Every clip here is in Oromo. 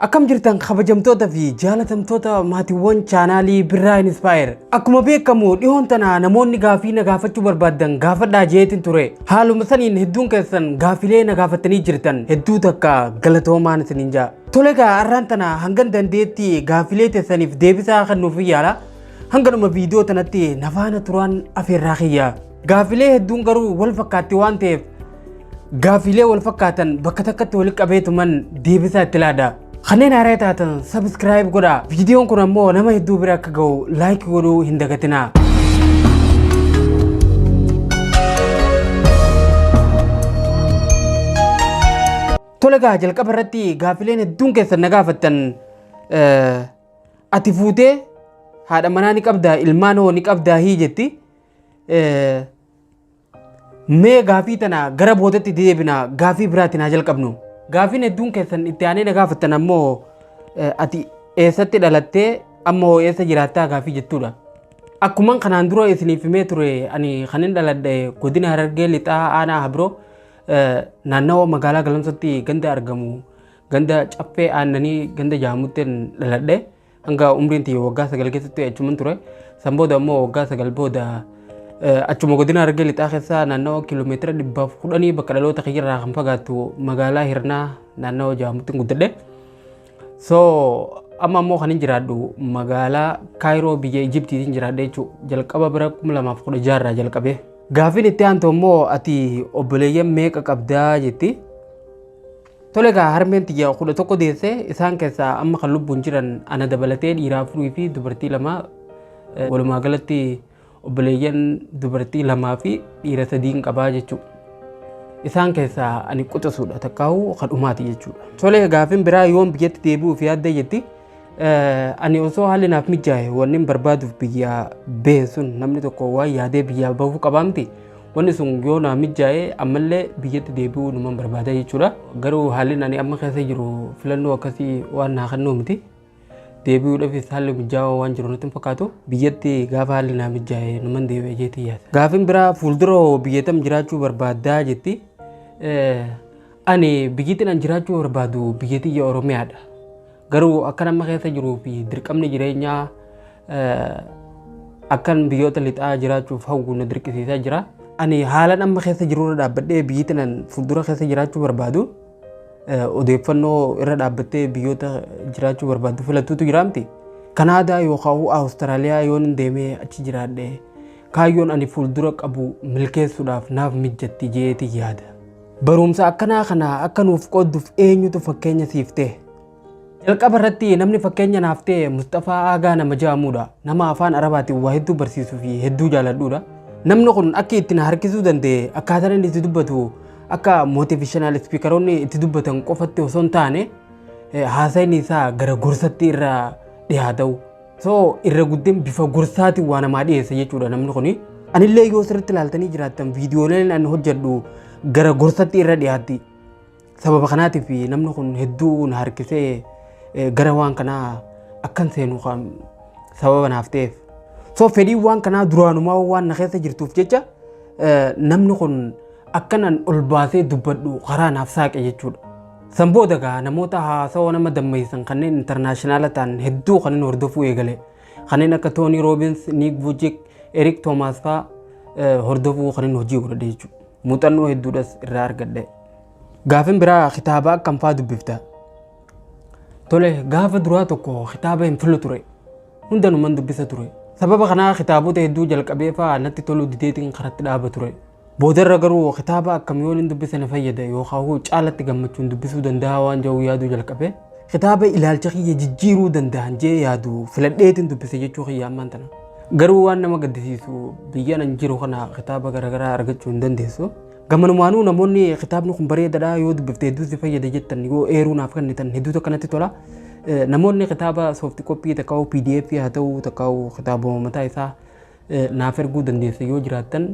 Akkam jirtan kabajamtoota fi jaalatamtoota maatiiwwan chaanaalii Birraa Inspire. Akkuma beekamu dhihoon tana namoonni gaafii na gaafachuu barbaadan gaafadhaa jeetiin ture. Haaluma saniin hedduun keessan gaafilee na gaafatanii jirtan hedduu takka galatoomaan isiniin jaa. Tole egaa har'aan tana hangan dandeetti gaafilee teessaniif deebisaa kennuuf yaala. Hanganuma viidiyoo tanatti nafaana turaan afeerraa kiyya. Gaafilee hedduun garuu wal fakkaatti waan ta'eef gaafilee wal fakkaatan bakka takkatti walitti qabeetuman deebisaa itti laada. Kanneen haaraa taatan subscribe godha. Viidiyoon kun ammoo nama hedduu bira akka ga'u like godhuu hin dagatinaa. Tole egaa jalqaba irratti gaafileen hedduun keessan na gaafattan ati fuutee haadha manaa ni qabdaa ilmaan hoo ni qabdaa hii jetti. Mee gaafii tana gara boodatti deebina gaafii biraatiin haa jalqabnu. Gaafin hedduun keessan itti aanee na gaafattan ammoo ati eessatti dhalattee ammoo eessa jiraattaa gaafii jettuudha. Akkuman kanaan dura isiniif himee ture ani kanin dhaladhe godina Harargee lixaa aanaa Habiroo naannawa magaalaa Galamsootti ganda argamu ganda caffee aannanii ganda jaamuutiin dhaladhe hanga umriin tiyya waggaa 9 keessatti achuman ture. San booda ammoo waggaa 9 booda achuma godina Harargee lixaa keessa naannawa kiiloomeetira 110 bakka dhaloota kiyyarraa kan fagaatu magaalaa Hirnaa naannawa jaamuutiin guddadhe. So amma ammoo kanin jiraadhu magaalaa Kaayiroo biyya Ijiptiitiin jiraadhe jechuudha. Jalqaba bira 2016 irraa jalqabe. Gaafin itti aantu ammoo ati obboleeyyan meeqa qabdaa jetti. Tole egaa harmeen tiyya 11 deesse isaan keessaa amma kan lubbuun jiran ana dabalatee dhiiraa 4 fi dubartii 2 walumaa galatti obboleeyyan dubartii 2 fi dhiira 3 qabaa jechuudha. Isaan keessaa ani quxisuudha takkaawu kadhumaati jechuudha. Tole gaafin biraa yoon biyyatti deebi'uuf yaadda jetti. Ani osoo haalli naaf mijaa'e wanni barbaaduuf biyya bahe sun namni tokko waan yaadee biyya bahuu qabaamti. Wanni sun yoo naaf mijaa'e ammallee biyyatti deebi'uu numan barbaada jechuudha. Garuu haalli ani amma keessa jiru filannoo akkasii waan naa kennuu miti. Deebi'uudhaafis haalli mijaa'aa waan jiru natti fakkaatu biyyatti gaafa haalli naaf mijaa'e numan deebi'ee jeetii yaada. Gaafin biraa fuuldura biyyattam jiraachuu barbaadaa jetti. Ani biyyattiin an jiraachuu barbaadu biyyattii Oromiyaadha. Garuu akkan amma keessa jiruu fi dirqamni jireenyaa akkan biyyoota lixaa jiraachuuf hawwu na dirqisiisaa jira. Ani haalan amma keessa jiru irra dhaabbadhee biyyattiin an fuuldura keessa jiraachuu barbaadu odeeffannoo irra dhaabbattee biyyoota jiraachuu barbaadu filattuutu jiraamti. Kanaadaa yookaan Awustiraaliyaa yoon deemee achi jiraadhe kaayyoon ani fuuldura qabu milkeessuudhaaf naaf mijatti jeetii yaada. Barumsa akkanaa kana akka nuuf qoodduuf eenyutu fakkeenya siif ta'e. Jalqaba irratti namni fakkeenya naaf ta'e Mustafaa Aagaa nama jedhamudha. Nama afaan Arabaatiin waa hedduu barsiisuu fi hedduu jaaladhuudha. Namni kun akka itti na harkisuu danda'e akkaataan inni itti dubbatu akka motivational speakeroonni itti dubbatan qofatti osoo hin taane haasayni isaa gara gorsatti irra dhiyaatau. So irra guddin bifa gorsaatiin waa namaa dhiyeessa jechuudha namni kuni. Anillee yoo sirriitti ilaaltanii jiraattan viidiyooleen ani hojjedhu gara gorsatti irra dhiyaatti. Sababa kanaatiif namni kun hedduu na harkisee gara waan kanaa akkan seenu kan sababa naaf ta'eef. So fedhii waan kanaa duraanumaa waan na keessa jirtuuf jecha namni kun akkanan ol baasee dubbadhu karaa naaf saaqe jechuudha. San booda egaa namoota haasawaa nama dammeessan kanneen intarnaashinaala ta'an hedduu kanneen hordofuu eegale. Kanneen akka Toonii Roobins, Niik Vujik, Erik Toomaas fa'aa hordofuu kanneen hojii godhadhe jechuudha. Muuxannoo hedduudhas irraa argadhe. Gaafin biraa kitaaba akkam fa'aa dubbifta. Tole gaafa duraa tokko kitaaba hin filu ture. Hundanuman dubbisa ture. Sababa kanaa kitaabota hedduu jalqabee fa'aa natti toluu dideetiin karatti dhaaba ture. Boodarra garuu kitaaba akkam yoon hin dubbise na fayyada yookaan caalatti gammachuun dubbisuu danda'a waan jedhu yaaduu jalqabe. Kitaaba ilaalcha kiyya jijjiiruu danda'an jee yaadu filadheetiin dubbise jechuu kiyya ammaan tana. Garuu waan nama gaddisiisu biyya nan jiru kana kitaaba garaagaraa argachuu hin dandeessu. Gamanumaanuu namoonni kitaabni kun bareedaadha yoo dubbifte hedduu si fayyada jettan yoo eeruu naaf kennitan hedduutu akkanatti tola. Namoonni kitaaba soofti koppii takkaa'u PDF haa ta'u takkaa'u kitaaba mataa isaa naaf erguu dandeessa yoo jiraattan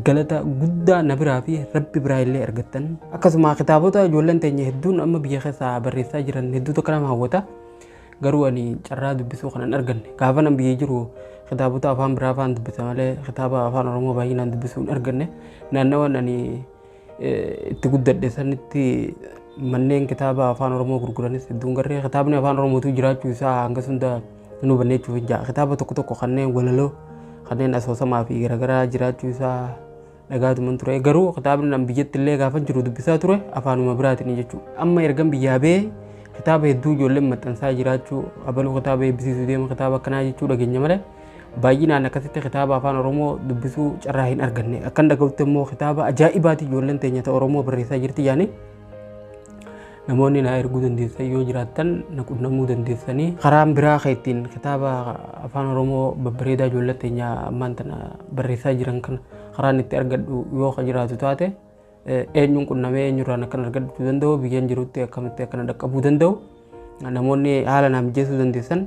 galata guddaa na biraa fi rabbi biraa illee argattan. Akkasuma kitaabota ijoolleen teenya hedduun amma biyya keessaa barreessaa jiran hedduutu akka nama hawwata. Garuu ani carraa dubbisuu kanan arganne. Gaafa nan biyya jiru kitaabota afaan biraa afaan dubbisa malee kitaaba afaan Oromoo baay'inaan dubbisuu hin arganne. Naannawaan ani itti guddadhe sanitti manneen kitaaba afaan oromoo gurguranis hedduun garree kitaabni afaan oromootu jiraachuu isaa hanga sunda nu banneechuuf jaa kitaaba tokko kanneen walaloo kanneen asoosamaa fi garagaraa jiraachuu isaa dhagaatuman ture garuu kitaabni nan biyyatti illee gaafa jiru dubbisaa ture afaanuma biraatiin jechuudha amma ergan biyyaa bee kitaaba hedduu ijoolleen maxxansaa jiraachuu abaluu kitaaba eebbisiisuu deema kitaaba akkanaa jechuu dhageenya malee baay'inaan akkasitti kitaaba afaan oromoo dubbisuu carraa hin arganne akkan dhaga'utti immoo kitaaba ajaa'ibaati ijoolleen teenya ta'e oromoo barreessaa jirti yaani namoonni na erguu dandeessan yoo jiraattan na qunnamuu dandeessanii karaan biraa kan ittiin kitaaba afaan oromoo babbareedaa ijoollee teenya ammaan tana barreessaa jiran kan karaan itti argadhu yoo ka jiraatu taate eenyuun qunnamee eenyurraan akkan argadhuu danda'u biyyaan jirutti akkamitti akkana dhaqqabuu danda'u namoonni haala naa mijeessuu dandeessan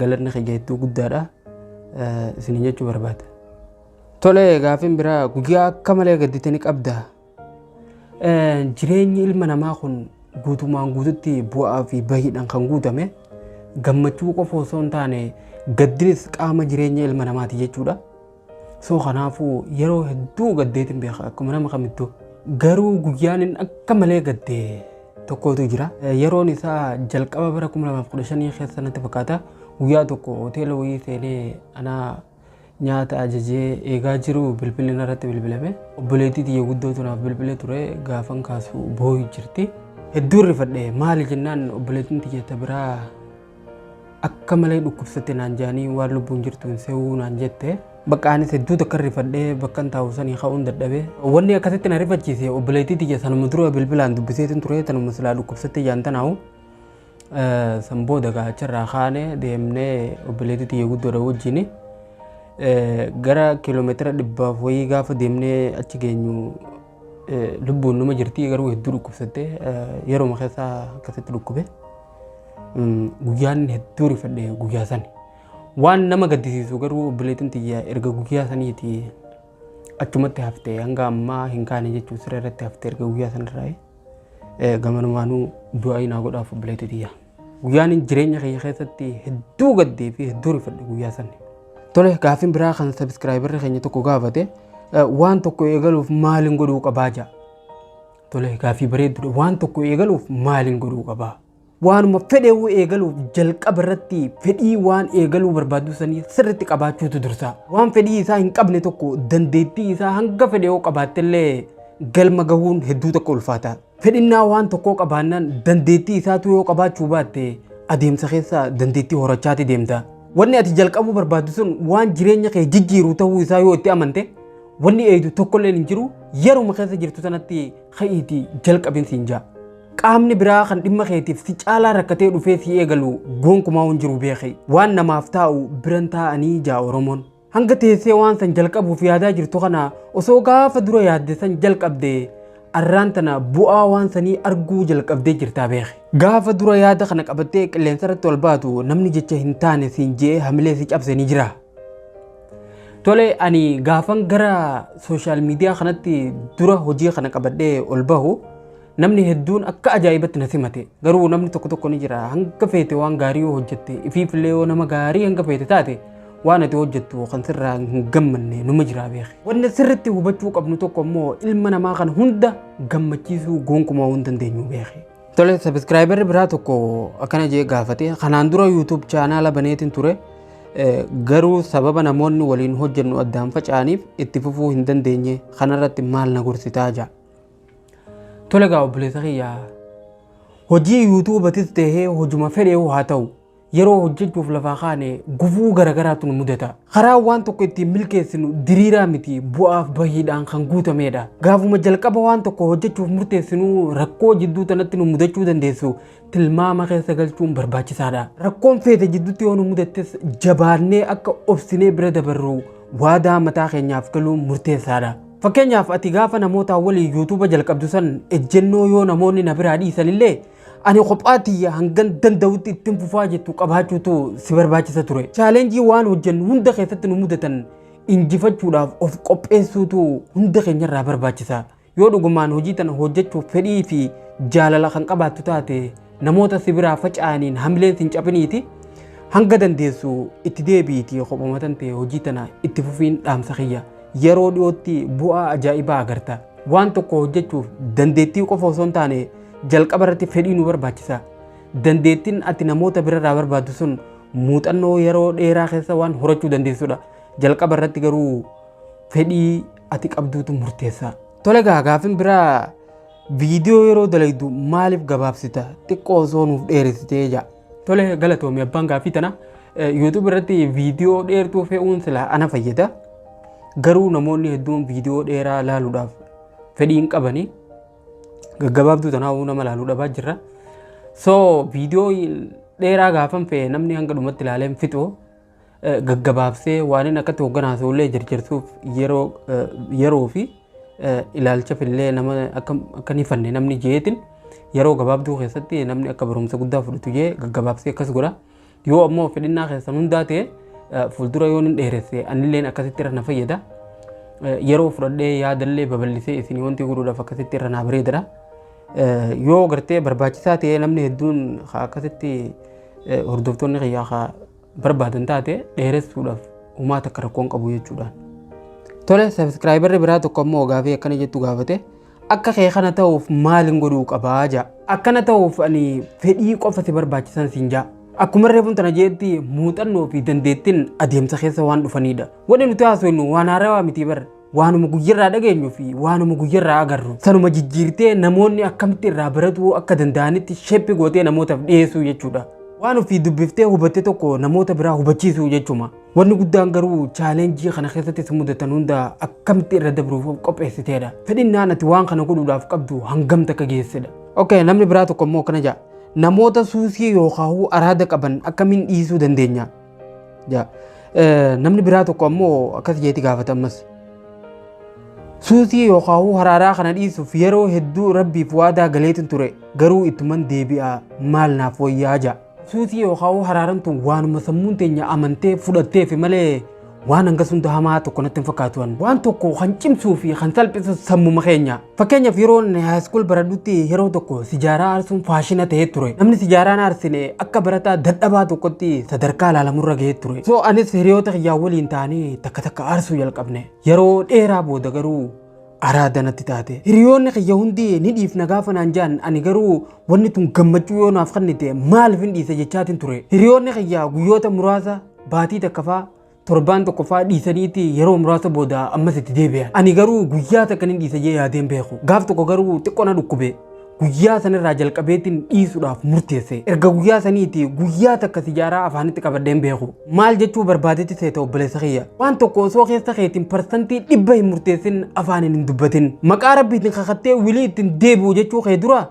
galanni kiyya hedduu guddaadha isin jechuu barbaada. Tole gaafin biraa guyyaa akka malee gadditanii qabda. Jireenyi ilma namaa kun guutumaan guututti bu'aa fi bahiidhaan kan guutame gammachuu qofa osoo hin taane gaddinis qaama jireenya ilma namaati jechuudha. So kanaafuu yeroo hedduu gaddeetiin beeka akkuma nama kamittuu garuu guyyaan akka malee gaddee tokkotu jira. Yeroon isaa jalqaba bara 2015 keessa natti fakkaata. Guyyaa tokko hoteela wayii seenee ana nyaata ajajee eegaa jiru bilbilli irratti bilbilame. Obboleettii xiyya guddootu naaf bilbilee ture gaafan kaasu boo'ii jirti. Hedduu rifadhe maali jennaan obboleettiin xiyya biraa akka malee dhukkubsatte naan jaanii waan lubbuun jirtu hin se'uu naan jette. Bakka anis hedduu takka rifadhee bakka taa'u sanii ka'uun dadhabe. Wanni akkasitti na rifachiise obboleettii xiyya sanuma dura bilbilaan dubbiseetiin ture tanuma silaa dhukkubsatte jaantanaa'u. Sambooda gaacharraa kaane deemnee obboleettii xiyya guddoodha wajjin gara kiiloomeetira 100 wayii gaafa deemnee achi geenyu lubbuun numa jirti garuu hedduu dhukkubsatte yeroo keessaa akkasitti dhukkube. Guyyaan hedduu rifadhe guyyaa sani. Waan nama gaddisiisu garuu obboleettiin xiyya erga guyyaa saniiti achumatti haftee hanga ammaa hin kaane jechuun siree irratti haftee erga guyyaa sanarraa gamanumaanuu du'aa naa godhaaf obboleettii xiyya. Guyyaan jireenya kiyya keessatti hedduu gaddee fi hedduu rifadhe guyyaa sani. Tole gaafin biraa kan sabiskiraayibarri keenya tokko gaafate waan tokko eegaluuf maaliin godhuu qabaa jaa. Tole gaafii bareedduudha waan tokko eegaluuf maaliin godhuu qabaa. Waanuma fedhee eegaluuf jalqaba irratti fedhii waan eegaluu barbaadu sanii sirriitti qabaachuutu dursa. Waan fedhii isaa hin qabne tokko dandeettii isaa hanga fedhee qabaattellee galma gahuun hedduu tokko ulfaata. Fedhinnaa waan tokko qabaannaan dandeettii isaatu yoo qabaachuu baatte adeemsa keessa dandeettii horachaati deemta. Wanni ati jalqabuu barbaadu sun waan jireenya kee jijjiiru ta'uu isaa yoo itti amante wanni eeydu tokkollee hin jiru yeruma keessa jirtu sanatti ka'iitii jalqabin siin jaa. Qaamni biraa kan dhimma keetiif si caalaa rakkatee dhufee si eegalu gonkumaa hin jiru beekee waan namaaf taa'u biran taa'anii jaa Oromoon. Hanga teessee waan san jalqabuuf yaadaa jirtu kana osoo gaafa dura yaadde san jalqabde arraan tana bu'aa waan sanii arguu jalqabdee jirtaa beekee. Gaafa dura yaada kana qabattee qilleensa irratti ol baatu namni jecha hin taane siin jee hamilee si cabse ni jira. Tole ani gaafan gara sooshaal miidiyaa kanatti dura hojii kana qabadhee ol bahu namni hedduun akka ajaa'ibatti na simate garuu namni tokko ni jira hanga feete waan gaarii yoo hojjette ifiifillee yoo nama gaarii hanga feete taate waan ati hojjettu kan sirraa hin gammanne numa jira beekee. Wanni sirriitti hubachuu qabnu tokko immoo ilma namaa kana hunda gammachiisuu gonkumaa hin dandeenyu beekee. Tole sabiskiraayibarri biraa tokko akkana jee gaafate kanaan dura yuutuub chaanaala baneetiin ture garuu sababa namoonni waliin hojjennu addaan faca'aniif itti fufuu hin dandeenye kanarratti maal na gorsitaa jaa. Tole gaa obboleessa kiyyaa hojii yuutuubatis ta'ee hojuma fedhee haa ta'u yeroo hojjechuuf lafaa kaane gufuu garagaraatu nu mudata. Karaa waan tokko ittiin milkeessinu diriiraa miti bu'aaf bahiidhaan kan guutamedha. Gaafuma jalqaba waan tokko hojjechuuf murteessinu rakkoo jidduu tanatti nu mudachuu dandeessu tilmaama keessa galchuun barbaachisaadha. Rakkoon feete jidduutti yoo nu mudattes jabaannee akka obsinee bira dabarru waadaa mataa keenyaaf galuun murteessaadha. Fakkeenyaaf ati gaafa namoota waliin yuutuuba jalqabdu san ejjennoo yoo namoonni na biraa dhiisanillee ani kophaatti hangan danda'utti ittiin fufaa jettu qabaachuutu si barbaachisa ture. Chaalenjii waan hojjennu hunda keessatti nu mudatan injifachuudhaaf of qopheessuutu hunda keenyarraa barbaachisa. Yoo dhugumaan hojii tana hojjechuuf fedhii fi jaalala kan qabaattu taate namoota si biraa faca'aniin hamileen sin cabiniiti hanga dandeessu itti deebiitii qophomatan ta'e hojii tana itti fufiin dhaamsa kiyya. Yeroo dhiyootti bu'aa ajaa'ibaa agarta. Waan tokko hojjechuuf dandeettii qofa osoo hin taane jalqaba irratti fedhii nu barbaachisa. Dandeettiin ati namoota birarraa barbaaddu sun muuxannoo yeroo dheeraa keessa waan horachuu dandeessudha. Jalqaba irratti garuu fedhii ati qabduutu murteessa. Tole gaafin biraa viidiyoo yeroo dalaydu maaliif gabaabsita xiqqoo osoo nuuf dheeressitee jaa. Tole galatoomii abbaan gaafii tana YouTube irratti viidiyoo dheertuu fe'uun sila ana fayyada. Garuu namoonni hedduun viidiyoo dheeraa laaluudhaaf fedhii hin qabani. Gaggabaabduu tanaafuu nama laaluu dhabaa jirra. So viidiyoo dheeraa gaafan fe'e namni hanga dhumatti ilaaleen fixoo gaggabaabsee waan inni akkatti hogganaasuullee jarjarsuuf yeroo fi ilaalcha fillee nama akka ni fanne namni jeetin yeroo gabaabduu keessatti namni akka barumsa guddaa fudhatu jee gaggabaabsee akkas godha. Yoo ammoo fedhinnaa keessan hundaa ta'e fuuldura yoo hin dheeresse anilleen akkasitti irra na fayyada. Yeroo fudhadhee yaadallee babal'isee isin wanti godhuudhaaf akkasitti irra naa bareedadha. Yoo gartee barbaachisaa ta'e namni hedduun akkasitti hordoftoonni qiyyaa barbaadan taate dheeressuudhaaf uumaa takka rakkoon qabu jechuudha. Tole sabskraayibarri biraa tokko ammoo gaafii akkana jettu gaafate akka kee kana ta'uuf maalin godhuu qabaa jaa. Akkana ta'uuf ani fedhii qofa si barbaachisan siin jaa. Akkuma reefuun tana jeetti muuxannoo fi dandeettiin adeemsa keessa waan dhufanidha. Wanni nuti haasofnu waan haarawaa miti bar waanuma guyyarraa dhageenyu fi waanuma guyyarraa agarru. Sanuma jijjiirtee namoonni akkamitti irraa baratu akka danda'anitti sheppi gootee namootaaf dhiyeessuu jechuudha. Waan ofii dubbiftee hubatte tokko namoota biraa hubachiisuu jechuma. Wanni guddaan garuu chaalenjii kana keessatti si mudatan hunda akkamitti irra dabruuf qopheessiteedha. Fedhinnaan ati waan kana godhuudhaaf qabdu hangam takka geessedha. Okay, namni biraa tokko immoo kana jaa. Namoota suusii yookaan araada qaban akkamiin dhiisuu dandeenya? Namni biraa tokko ammoo akkas jeeti gaafatamas. Suusii yookaan haraaraa kana dhiisuuf yeroo hedduu rabbiif waadaa galeetin ture garuu ittuman deebi'a maal naaf wayyaa jaa. Suusii yookaan haraaran tun waanuma sammuun teenya amantee fudhatteef malee waan hanga sunda hamaa tokko natti hin fakkaatuan. Waan tokko kan cimsuu fi kan salphisu sammuma keenya. Fakkeenyaaf yeroo haayiskool baradhutti yeroo tokko sijaaraa aarsuun faashina ta'ee ture. Namni sijaaraan aarsine akka barataa dadhabaa tokkotti sadarkaa ilaalamurra gahee ture. So anis hiriyoota kiyyaa waliin taanee takka takka aarsuu jalqabne. Yeroo dheeraa booda garuu araada natti taate. Hiriyoonni kiyya hundi ni dhiifna gaafa naan jaan ani garuu wanni tun gammachuu yoo naaf kennite maaliif hin dhiise jechaatiin ture. Hiriyoonni kiyya guyyoota muraasa baatii takkafaa torbaan tokkoffaa dhiisaniiti yeroo muraasa booda ammas itti deebi'an. Ani garuu guyyaa takka hin dhiise jee yaadeen beeku. Gaaf tokko garuu xiqqoo na dhukkube. Guyyaa sanirraa jalqabeetiin dhiisuudhaaf murteesse. Erga guyyaa saniiti guyyaa takka sijaaraa afaanitti qabadheen beeku. Maal jechuu barbaadetti seeta obboleessa kiyya. Waan tokko osoo keessa keetiin parsantii 100 hin murteessin afaanin hin dubbatin. Maqaa rabbiitiin kakattee wilii ittiin deebi'u jechuu kee dura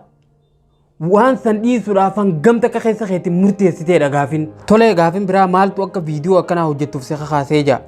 waan san dhiisuudhaaf hangam takka keessa keetiin murteessiteedha gaafin. Tole gaafin biraa maaltu akka viidiyoo akkanaa hojjettuuf si kakaasee jaa.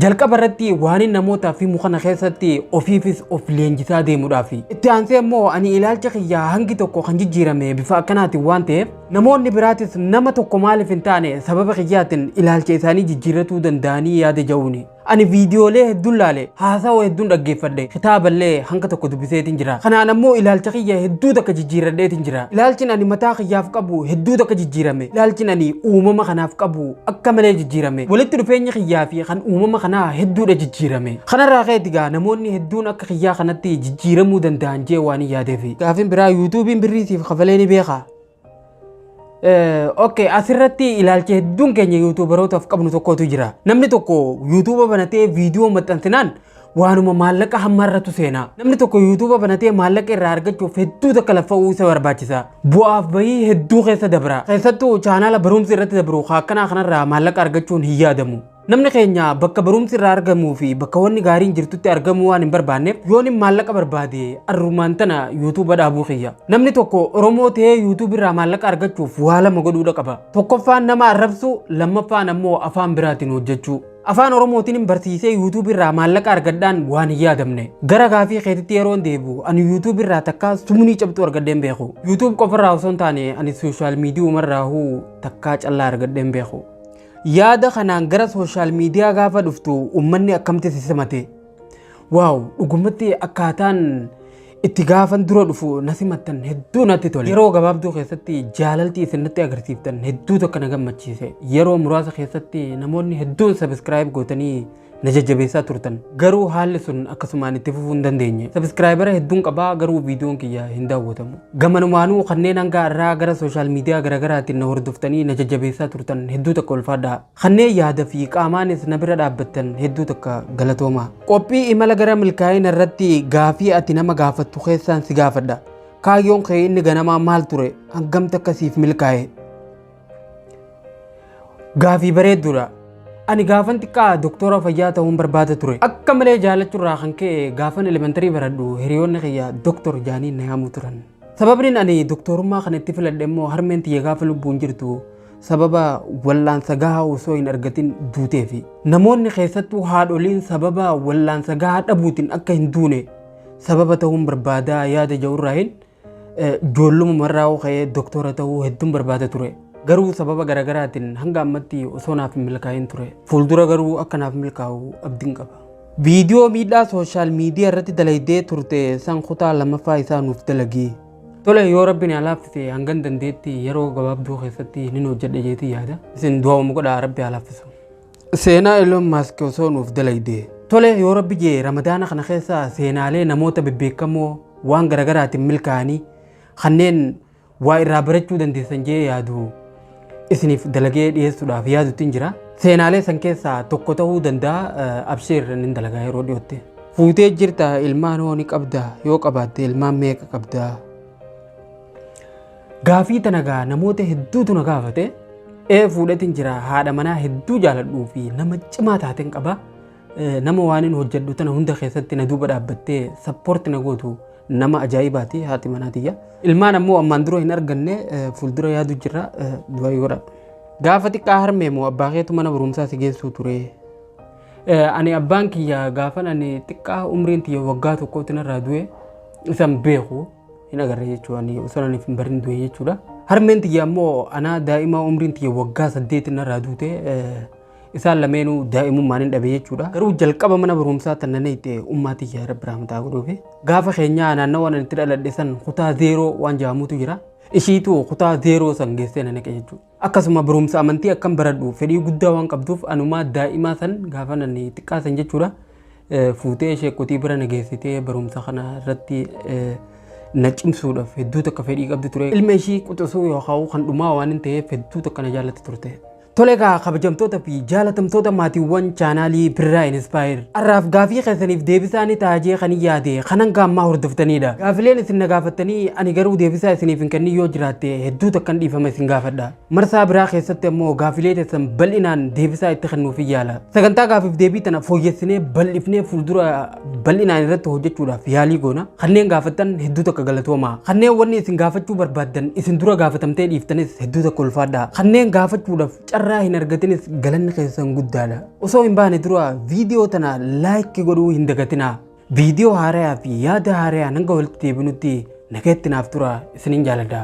Jalqaba irratti waan namootaa fi mukana keessatti ofiifis of leenjisaa deemuudhaaf. Itti aansee immoo ani ilaalcha kiyyaa hangi tokko kan jijjiirame bifa akkanaatiin waan ta'eef namoonni biraatis nama tokko maaliif hin taane sababa kiyyaatiin ilaalcha isaanii jijjiirratuu danda'anii yaada ja'uuni. Ani viidiyoolee hedduun laale haasawaa hedduun dhaggeeffadhe kitaaballee hanga tokko dubbiseetiin jira. Kanaan ammoo ilaalcha kiyya hedduu takka jijjiirradheetiin jira. Ilaalchin ani mataa kiyyaaf qabu hedduu takka jijjiirame. Ilaalchin ani uumama kanaaf qabu akka malee jijjiirame. Walitti dhufeenya kiyyaa fi kan uumama kanaa hedduudha jijjiirame. Kanarraa ka'eeti gaa namoonni hedduun akka kiyyaa kanatti jijjiiramuu danda'an jee waan yaadeefi. Gaafin biraa yuutuubiin birriisiif kafalee ni beekaa. Okay, asirratti ilaalcha hedduun keenya yuutuubarootaaf qabnu tokkotu jira. Namni tokko yuutuuba banatee viidiyoo maxxansinaan waanuma maallaqa hammarratu seena. Namni tokko yuutuuba banatee maallaqa irraa argachuuf hedduu takka laffa'uu isa barbaachisa. Bu'aaf bahii hedduu keessa dabra. Keessattuu chaanaala barumsi irratti dabru akkanaa kanarraa maallaqa argachuun hin yaadamu. Namni keenya bakka barumsi irraa argamuu fi bakka wanni gaariin jirtutti argamuu waan hin barbaanneef yoon hin maallaqa barbaade arrumaan tana yuutuuba dhaabuu kiyya. Namni tokko Oromoo ta'ee yuutuuba irraa maallaqa argachuuf waa lama godhuudha qaba. Tokkoffaan nama arrabsu, lammaffaan ammoo afaan biraatiin hojjechuu. Afaan Oromootiin barsiisee yuutuuba irraa maallaqa argadhaan waan hin yaadamne. Gara gaafii keetitti yeroo deebi'u ani yuutuuba irraa takka sumnii cabxuu argadheen beeku. Yuutuub qofarraa osoo hin taane ani sooshaal miidiyuumarraahuu takkaa callaa argadheen beeku. Yaada kanaan gara sooshaal miidiyaa gaafa dhuftu uummanni akkamitti sisimate. Waaw, dhugumatti akkaataan itti gaafan dura dhufu na simattan hedduu natti tole. Yeroo gabaabduu keessatti jaalaltii isin natti agarsiiftan hedduu tokko na gammachiise. Yeroo muraasa keessatti namoonni hedduun sabiskiraayib gootanii na jajjabeessaa turtan. Garuu haalli sun akkasumaan itti fufuu hin dandeenye. Sabskraayibara hedduun qabaa garuu viidiyoon kiyya hin daawwatamu. Gamanumaanuu kanneen hanga irraa gara sooshaal miidiyaa garaagaraatiin na hordoftanii na jajjabeessaa turtan hedduu takka ulfaadhaa. Kanneen yaada fi qaamaanis na bira dhaabbattan hedduu takka galatoomaa. Qophii imala gara milkaa'ina irratti gaafii ati nama gaafattu keessaan si gaafadha. Kaayyoon kee inni ganamaa maal ture? Hangam takka siif milkaa'e? Gaafii bareedduudha. Ani gaafan xiqqaa doktora fayyaa ta'uun barbaada ture. Akka malee jaalachuurraa kan ka'e gaafan elementarii baradhu hiriyoonni kiyya doktor jaanii na yaamu turan. Sababni ani doktorummaa kana itti filadhe immoo harmeen tiyya gaafa lubbuun jirtu sababa wallaansa gahaa osoo hin argatin duuteefi. Namoonni keessattuu haadholiin sababa wallaansa gahaa dhabuutiin akka hin duune sababa ta'uun barbaadaa yaada ja'urraahin ijoolluma marraa ka'ee doktora ta'uu hedduun barbaada ture. Garuu sababa garaagaraatiin hanga ammatti osoo naaf hin milkaa'in ture. Fuuldura garuu akka naaf milkaa'u abdiin qaba. Viidiyoo miidhaa sooshaal miidiyaa irratti dalaydee turte san kutaa lammaffaa isaa nuuf dalagii. Tole yoo rabbiin alaaffise hangan dandeetti yeroo gabaabduu keessatti nin hojjedhe jeetii yaada. Isin du'aamu godhaa rabbi alaaffisu. Seenaa Elon Musk osoo nuuf dalaydee. Tole yoo rabbi jee ramadaana kana keessa seenaalee namoota bebbeekamoo waan garaagaraatiin milkaa'anii kanneen waa irraa barachuu dandeessan jee yaadu. Isiniif dalagee dhiyeessuudhaaf yaadutti jira. Seenaalee san keessaa tokko ta'uu danda'a absheer nin dalagaa yeroo dhiyootte. Fuutee jirta ilmaan hoo ni qabda yoo qabaatte ilmaan meeqa qabda? Gaafii tanagaa namoota hedduutu na gaafate. Fuudhatiin jira haadha manaa hedduu jaaladhuu fi nama cimaa taateen qaba. Nama waan hin hojjedhu tana hunda keessatti na duuba dhaabbattee sappoorti na gootu nama ajaa'ibaati haati manaatiyya. Ilmaan ammoo ammaan dura hin arganne fuuldura yaadu jira du'a yoodha. Gaafa xiqqaa harmee moo abbaa keetu mana barumsaa si geessuu ture. Ani abbaan kiyya gaafan ani xiqqaa umriin tiyya waggaa tokkootti narraa du'e isan beeku hin agarre jechuudha. Ani osoo ani hin barin du'e jechuudha. Harmeen tiyya ammoo anaa daa'ima umriin tiyya waggaa 8 narraa duute isaan lameenuu daa'imummaan hin dhabe jechuudha. Garuu jalqaba mana barumsaa tannan itti ummaatii yaa rabbi rahmataa godhuufi. Gaafa keenyaa naannawaa itti dhaladhe san kutaa 0 waan jedhamutu jira. Ishiitu kutaa 0 san geessee na naqe jechuudha. Akkasuma barumsa amantii akkam baradhu fedhii guddaa waan qabduuf anumaa daa'imaa san gaafa nanni xiqqaa san jechuudha. Fuutee sheekotii bira na geessitee barumsa kana irratti na cimsuudhaaf hedduu takka fedhii qabdi ture. Ilma ishii quxisuu yookaan kan dhumaa waan hin ta'eef hedduu takka na jaallatti turte. Tole egaa kabajamtoota fi jaalatamtoota maatiiwwan chaanaalii Birraa Inspire arraaf gaafii keessaniif deebisaanii taajee kan yaade kanan gaammaa hordoftanidha. Gaafileen isin na gaafattanii ani garuu deebisaa isiniif hin kennin yoo jiraatte hedduu takkan dhiifama isin gaafadha. Marsaa biraa keessatti ammoo gaafilee teessan bal'inaan deebisaa itti kennuuf yaala. Sagantaa gaafiif deebii tana fooyyessinee bal'ifnee fuuldura bal'inaan irratti hojjechuudhaaf yaalii goona. Kanneen gaafattan hedduu takka galatooma. Kanneen wanni isin gaafachuu barbaaddan isin dura gaafatamtee dhiiftanis hedduu takka ulfaadha. Kanneen gaafachuudhaaf carraa hin argatinis galanni keessan guddaadha. Osoo hin baane dura viidiyoo tana laayikii godhuu hin dagatina. Viidiyoo haarayaa fi yaada haarayaa hanga walitti deebinutti nagaatti naaf tura isinin jaaladha.